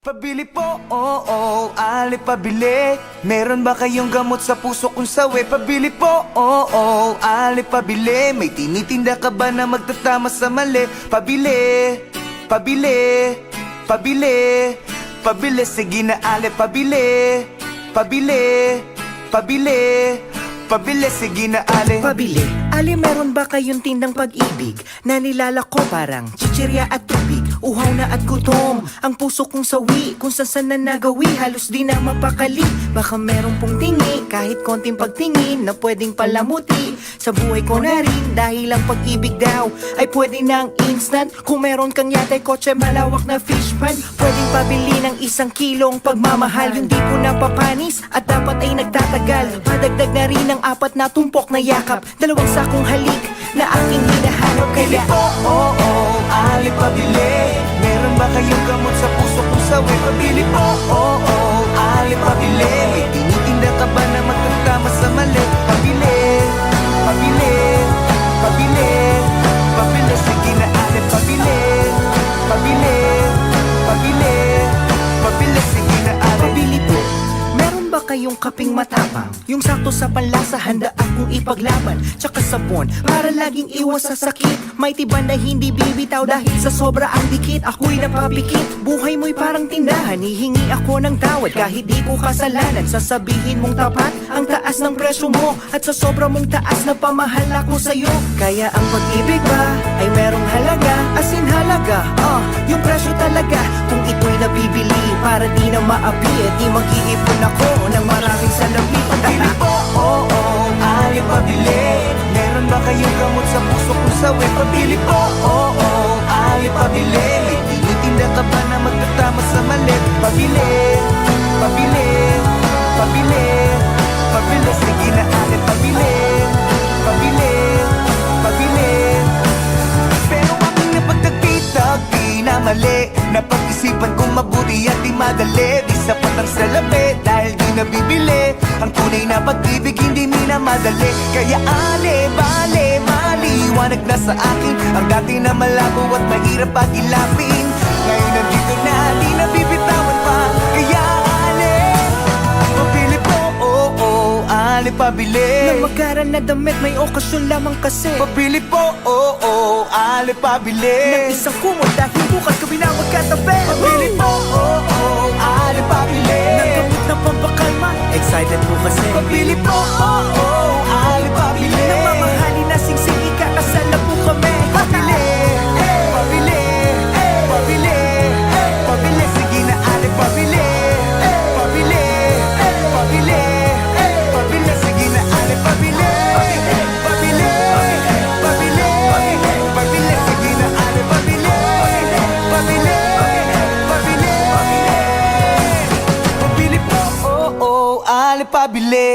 Pabili po, oo, ali pabili. Meron ba kayong gamot sa puso kung sawi? Pabili po, oo, ali pabili. May tinitinda ka ba na magtatama sa mali? Pabili, pabili, pabili, pabili. Sige na ali, pabili, pabili, pabili, pabili. Sige na ali. Pabili, ali meron ba kayong tindang pag-ibig na nilalako parang chichirya at tubig? Uhaw na at gutom, ang puso kong sawi. Kung saan na nagawi, halos di na mapakali. Baka meron pong tingi, kahit konting pagtingin na pwedeng palamuti sa buhay ko na rin. Dahil ang pag-ibig daw ay pwede ng instant. Kung meron kang yatay kotse, malawak na fish pan, pwedeng pabili ng 1 kilong pagmamahal. Yung di ko napapanis at dapat ay nagtatagal. Padagdag na rin ng 4 na tumpok na yakap, 2 sakong halik na aking hinahanap. Kaya oo, ali pabili. Meron ba kayong gamot sa puso kung sawi? Pabili po, oo, ali pabili. May tinitinda ka ba na magtatama sa mali? Pabili, pabili, pabili, pabili. Sige na ali, pabili, pabili, pabili, pabili. Sige na ali. pabili po. Meron ba kayong kaping matapang? Yung sakto sa panlasa, handa akong ipaglaban. Tsaka sabon, para laging iwas sa sakit. May tiban na hindi bibitaw dahil sa sobra ang dikit. Ako'y napapikit, buhay mo'y parang tindahan. Hihingi ako ng tawad kahit di ko kasalanan. Sasabihin mong tapat ang taas ng presyo mo, at sa sobra mong taas na pamahal ako sa'yo. Kaya ang pag-ibig ba ay merong halaga, as in halaga, yung presyo talaga. Kung ito'y nabibili para di na maapi, at di mag-iipon ako ng maraming salapi. Pabili po, oo, ali pabili. Meron ba kayong gamot sa puso kung sawi? Pabili po, oo, ali pabili. May tinitinda ka ba na magtatama sa mali? Pabili, pabili, pabili, pabili. Sige na ali, pabili, pabili, pabili. Pero aking napagtagpi-tagpi na mali. Napag-isipan kong mabuti at di madali. Di sapat ang salapi dahil di nabibili. Ang tunay na pag-ibig hindi minamadali. Kaya ale, bale, maliwanag na sa akin ang dati na malabo at mahirap pag-ilapin. Ngayon nandito na, di nabibitawan pa. Kaya ale, pabili po, oo, ale pabili. Na magaran na damit, may okasyon lamang kasi. Pabili po, oo, ale pabili. Ng isang kumot dahil bukas kami na magkatabi. Pabili po, oo, ale pabili. Ng gamot na pampakalma, excited po kasi. Pabili po, oo, ali pabili. Nang mamahalin na singsing, ikakasal na po kami. Pabili, pabili, pabili, pabili. Sige na ali pabili, pabili, pabili, pabili. Sige na ali pabili, pabili, pabili, pabili. Sige na ali pabili, pabili, pabili, pabili po, oo, ali pabili.